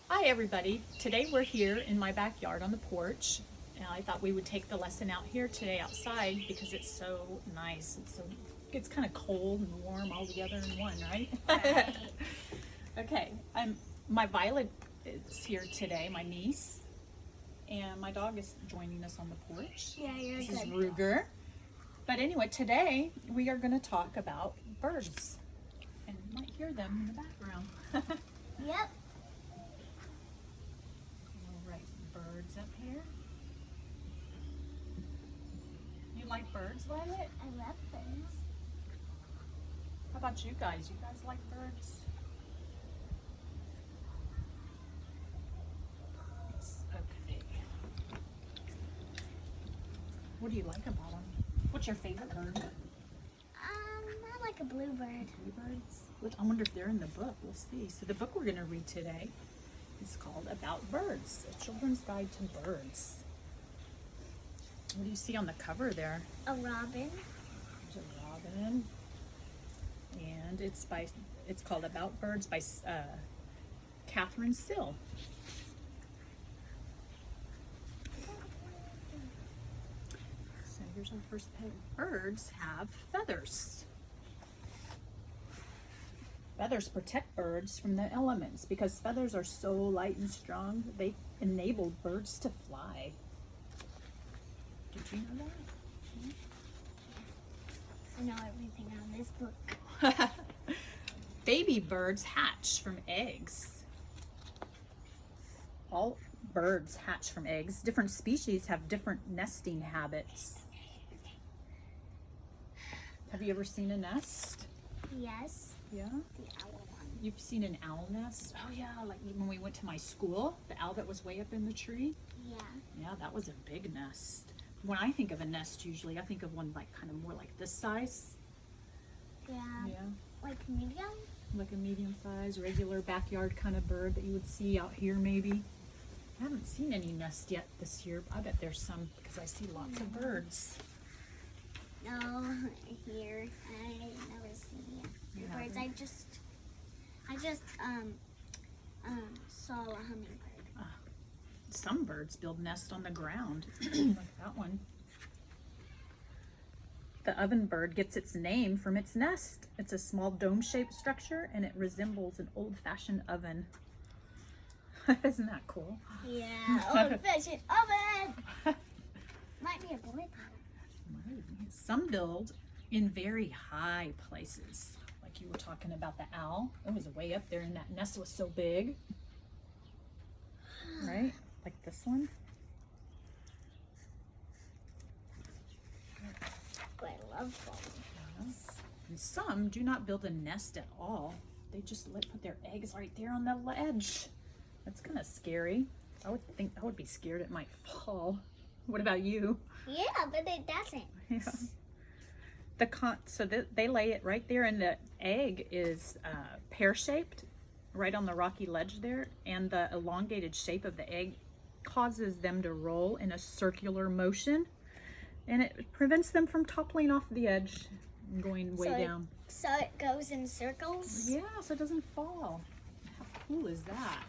Hi everybody. Today we're here in my backyard on the porch. And I thought we would take the lesson out here today outside because it's so nice. It's kind of cold and warm all together in one, right? Right. Okay. My Violet is here today, my niece, and my dog is joining us on the porch. Yeah, you're This good. is Ruger. But anyway, today we are going to talk about birds. And you might hear them in the background. Yep. We'll write birds up here. You like birds, Violet? I love birds. How about you guys? You guys like birds? Okay. What do you like about them? What's your favorite bird? I like a bluebird. Bluebirds? I wonder if they're in the book. We'll see. So the book we're going to read today is called About Birds, A Children's Guide to Birds. What do you see on the cover there? A robin. There's a robin. And it's called About Birds by Catherine Sill. So here's our first page. Birds have feathers. Feathers protect birds from the elements because feathers are so light and strong, they enable birds to fly. Did you know I know everything on this book. that? Baby birds hatch from eggs. All birds hatch from eggs. Different species have different nesting habits. Have you ever seen a nest? Yes. Yeah. The owl one. You've seen an owl nest? Oh yeah, like when we went to my school, the owl that was way up in the tree. Yeah. Yeah, that was a big nest. When I think of a nest, usually I think of one like kind of more like this size. Yeah. Yeah, Like medium. like a medium size, regular backyard kind of bird that you would see out here maybe. I haven't seen any nests yet this year. I bet there's some because I see lots of birds. No, here I never see You the birds. haven't? I just saw a hummingbird. Some birds build nests on the ground, like that one. The ovenbird gets its name from its nest. It's a small dome-shaped structure and it resembles an old-fashioned oven. Isn't that cool? Yeah. Old-fashioned oven. Might be a boy though. Some build in very high places. Like you were talking about the owl. It was way up there and that nest was so big. Right? Like this one. I love falling. And some do not build a nest at all. They just put their eggs right there on the ledge. That's kind of scary. I would be scared it might fall. What about you? Yeah, but it doesn't. Yeah. So they lay it right there, and the egg is pear-shaped, right on the rocky ledge there, and the elongated shape of the egg causes them to roll in a circular motion, and it prevents them from toppling off the edge and going way down. So it goes in circles? Yeah, so it doesn't fall. How cool is that?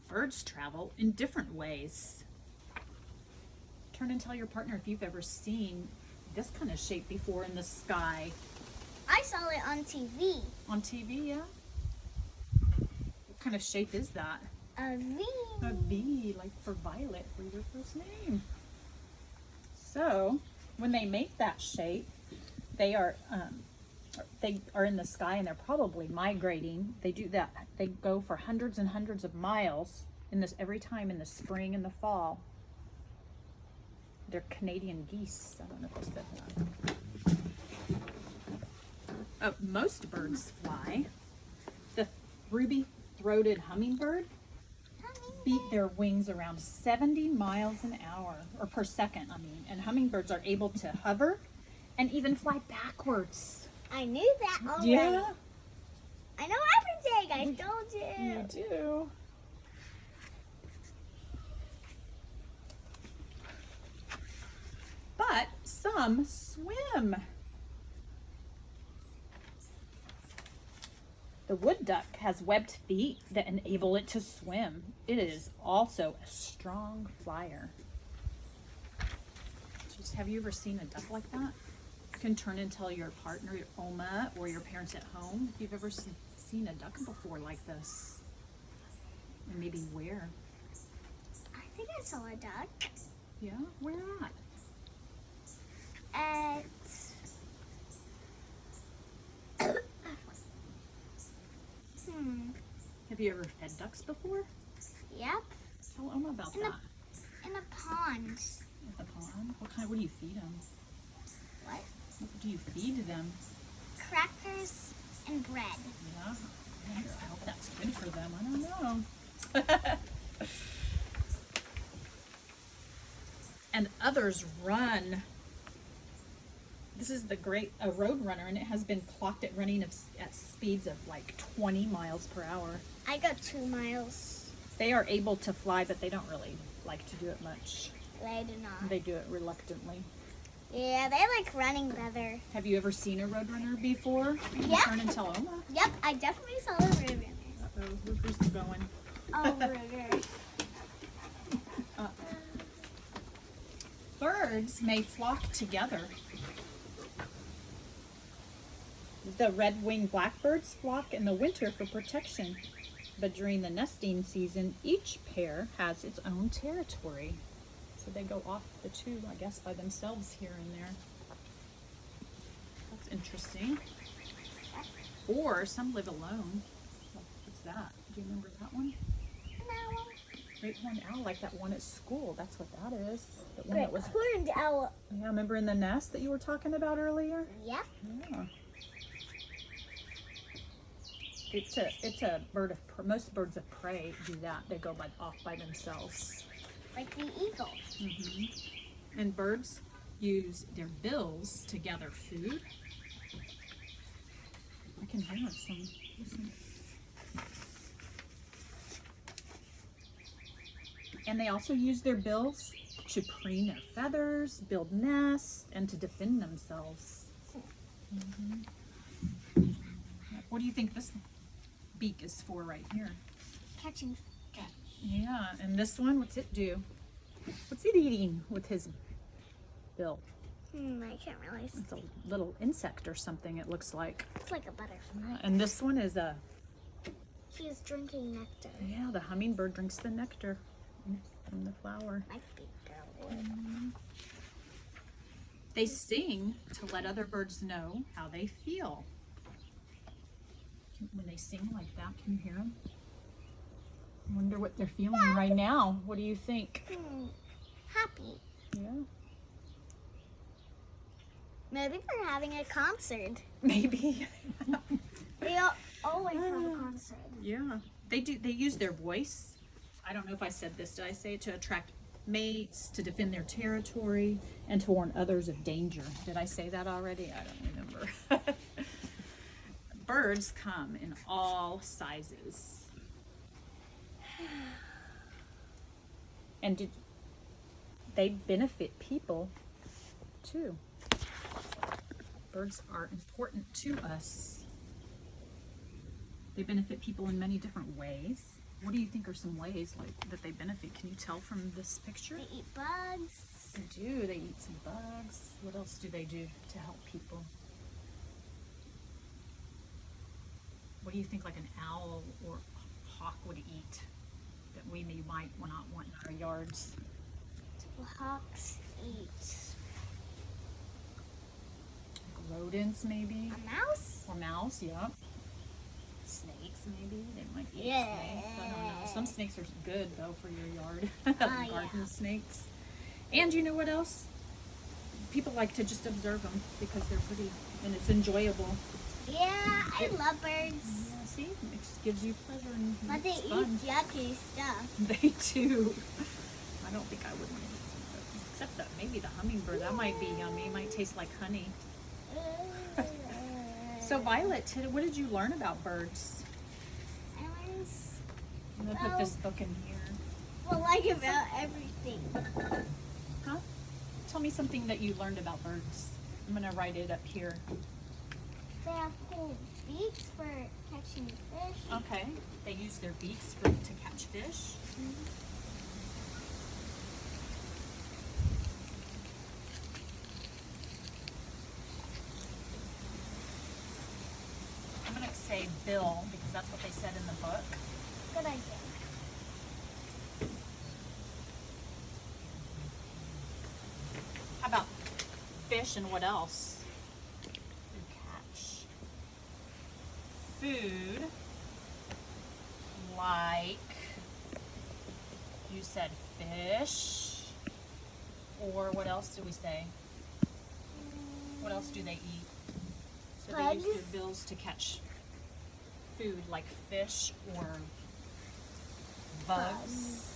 Birds travel in different ways. Turn and tell your partner if you've ever seen this kind of shape before in the sky. I saw it on TV. On TV, yeah? What kind of shape is that? A V. A V, like for Violet, for your first name. So, when they make that shape, they are in the sky and they're probably migrating. They do that. They go for hundreds and hundreds of miles every time in the spring and the fall. They're Canadian geese. I don't know if I said that. Most birds fly. The ruby-throated hummingbird beat their wings around 70 miles an hour, or per second, I mean. And hummingbirds are able to hover and even fly backwards. I knew that already. Yeah, I know everything. I told you. you do. But some swim. The wood duck has webbed feet that enable it to swim. It is also a strong flyer. Have you ever seen a duck like that? You can turn and tell your partner, your Oma, or your parents at home if you've ever seen a duck before like this. And maybe where. I think I saw a duck Yeah, where at? at Have you ever fed ducks before? Yep, Tell Oma about In a- that. in a pond. At the pond? What do you feed them? What? What do you feed them? Crackers and bread. Yeah, I hope that's good for them. I don't know. And others run. This is a road runner, and it has been clocked at running at speeds of like 20 miles per hour. I got 2 miles. They are able to fly, but they don't really like to do it much. They do not. They do it reluctantly. Yeah, they like running better. Have you ever seen a road runner before? You can Yeah. turn and tell Oma. Yep, I definitely saw the road runner. Uh-oh, look who's going. Oh, rude. Birds may flock together. The red-winged blackbirds flock in the winter for protection, but during the nesting season, each pair has its own territory. So they go off the two, I guess, by themselves here and there. That's interesting. Or some live alone. What's that? Do you remember that one? No. Great horned owl, like that one at school. That's what that is. The one Great that was. horned owl. Yeah, remember in the nest that you were talking about earlier? Yep. Yeah. It's a bird of most birds of prey do that. They go off by themselves. Like the eagle. And birds use their bills to gather food. I can hear some. Listen. And they also use their bills to preen their feathers, build nests, and to defend themselves. What do you think this beak is for right here? Catching. Yeah, and this one, what's it do? What's it eating with his bill? I can't really see. It's a little insect or something, it looks like. It's like a butterfly. And this one is She's drinking nectar. yeah, the hummingbird drinks the nectar from the flower. Might be girl. They sing to let other birds know how they feel. When they sing like that, can you hear them? I wonder what they're feeling right now. What do you think? Happy. Yeah, Maybe they're having a concert. maybe. They always have a concert. Yeah, they do. They use their voice. I don't know if I said this. Did I say it? To attract mates, to defend their territory, and to warn others of danger. Did I say that already? I don't remember. Birds come in all sizes. And they benefit people too. Birds are important to us. They benefit people in many different ways. What do you think are some ways that they benefit? Can you tell from this picture? They eat bugs. They do. They eat some bugs. What else do they do to help people? What do you think like an owl or hawk would eat that we might not want in our yards? Hawks eat Rodents maybe? a mouse. Or mouse, yeah. Snakes maybe? They might eat Yeah. snakes. I don't know. Some snakes are good though for your yard. Garden Yeah. snakes. And you know what else? People like to just observe them because they're pretty and it's enjoyable. Yeah, I love birds. Yeah, see? It just gives you pleasure and But they it's eat fun. yucky stuff. They do. I don't think I would want to eat some of those. Except that maybe the hummingbird. That might be yummy. It might taste like honey. So Violet, what did you learn about birds? I learned, I'm gonna put this book in here. well, like about everything. Huh? Tell me something that you learned about birds. I'm gonna write it up here. They have homes. beaks for catching fish. Okay. They use their beaks to catch fish. I'm going to say bill because that's what they said in the book. Good idea. How about fish and what else? They catch food like you said fish, or what else did we say? What else do they eat? So they use Bugs. their bills to catch food like fish or bugs.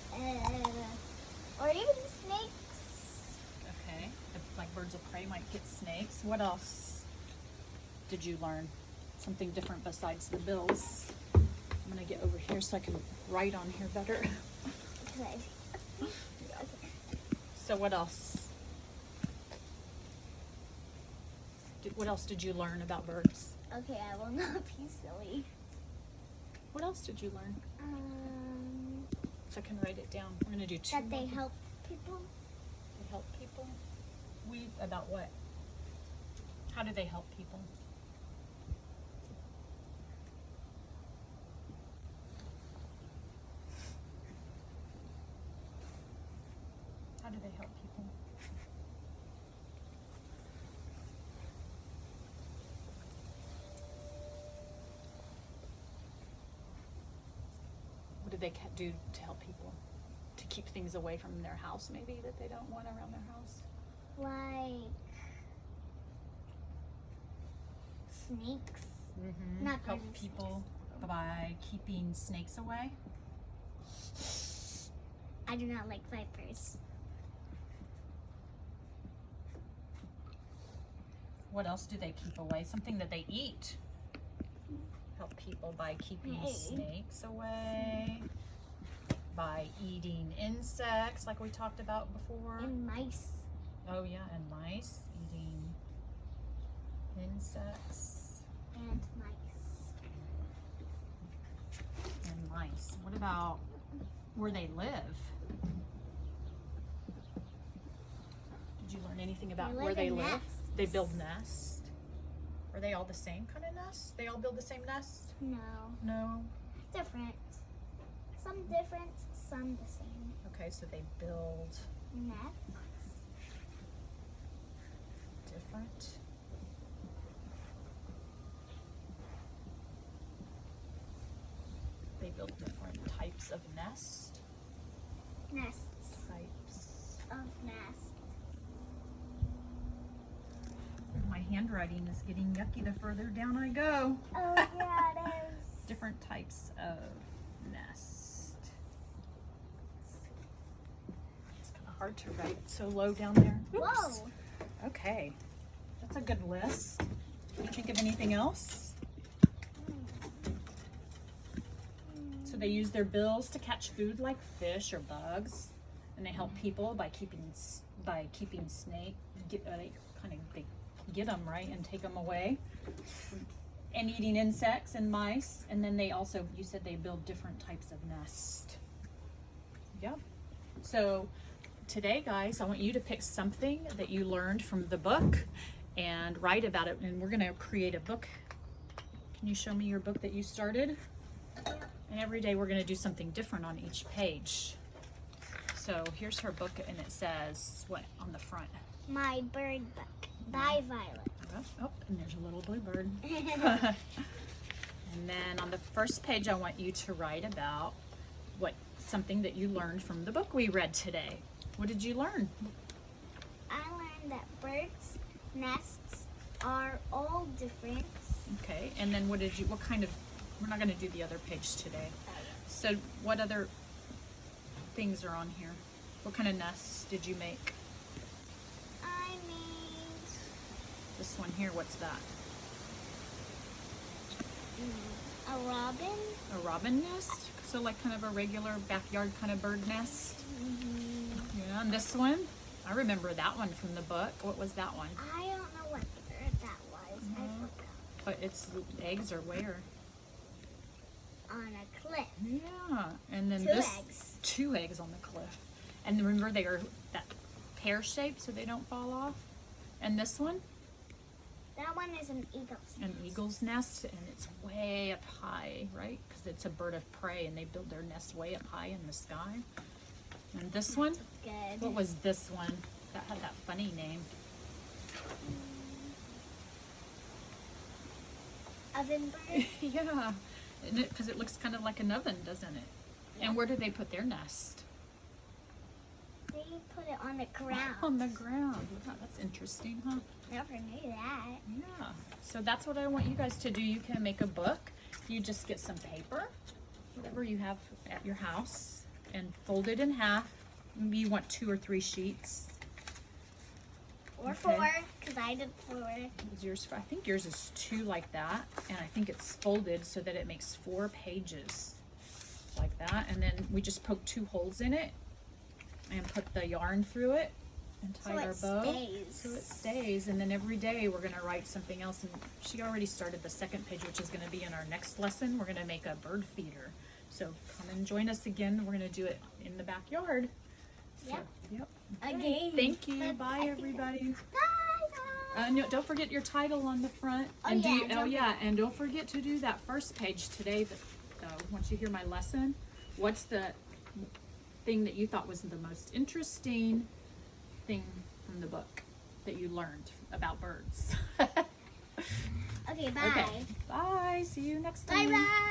Or even snakes. Okay, like birds of prey might get snakes. What else did you learn? Something different besides the bills. I'm gonna get over here so I can write on here better. Good. So what else? What else did you learn about birds? Okay, I will not be silly. What else did you learn? So I can write it down. I'm gonna do two. That they more. help people. They help people. About what? How do they help people? How do they help people? What do they do to help people? To keep things away from their house, maybe, that they don't want around their house? Like snakes. Mm-hmm. Not Help poisonous people by keeping snakes away. I do not like vipers. What else do they keep away? Something that they eat. Help people by keeping Hey. snakes away. By eating insects, like we talked about before. And mice. Oh yeah, and mice. Eating insects And mice. and mice. What about where they live? Did you learn anything about They where live they in live? nests. They build nests. Are they all the same kind of nests? They all build the same nests? No. No. Different. Some different, some the same. Okay, so they build Nests. different. They build different types of nest. Nests Types. of nests. My handwriting is getting yucky the further down I go. Oh yeah, it is. Different types of nest. It's kind of hard to write so low down there. Oops. Whoa. Okay, that's a good list. Can you think of anything else? So they use their bills to catch food like fish or bugs, and they help people by keeping snake. They get them right and take them away, and eating insects and mice. And then they also, you said they build different types of nests. Yep. So today, guys, I want you to pick something that you learned from the book and write about it. And we're gonna create a book. Can you show me your book that you started? And every day we're going to do something different on each page. So here's her book, and it says, what on the front? My bird book by Violet. Oh, and there's a little blue bird. And then on the first page, I want you to write about something that you learned from the book we read today. What did you learn? I learned that birds' nests are all different. Okay, and then what kind of, we're not going to do the other page today. So what other things are on here? What kind of nests did you make? I made This one here, what's that? a robin. A robin nest? So like kind of a regular backyard kind of bird nest? Yeah, and this one? I remember that one from the book. What was that one? I don't know what bird that was. I forgot. But its eggs are where? On a cliff. Yeah. And then 2 this eggs. 2 eggs on the cliff. And remember they are that pear shaped so they don't fall off. And this one, That one is an eagle's. an eagle's nest, and it's way up high, right? Because it's a bird of prey, and they build their nest way up high in the sky. And this one, Good. what was this one that had that funny name? Oven bird. Yeah, because it looks kind of like an oven, doesn't it? And where do they put their nest? They put it on the ground. On the ground. Yeah, that's interesting, huh? Never knew that. Yeah. So that's what I want you guys to do. You can make a book. You just get some paper, whatever you have at your house, and fold it in half. Maybe you want 2 or 3 sheets. Or Okay. 4, because I did 4. Is yours? I think yours is 2 like that, and I think it's folded so that it makes 4 pages like that. And then we just poke 2 holes in it and put the yarn through it and tie So our it bow. stays. So it stays. And then every day we're gonna write something else. And she already started the 2nd page, which is gonna be in our next lesson. We're gonna make a bird feeder. So come and join us again. We're gonna do it in the backyard. So, Yep. Yep. Again. Thank you. But Bye, I think everybody. Bye. No, don't forget your title on the front. Oh, And yeah, don't and don't forget to do that first page today. Though, once you hear my lesson, what's the thing that you thought was the most interesting thing from the book that you learned about birds? Okay, bye. Okay. Bye. See you next time. Bye bye.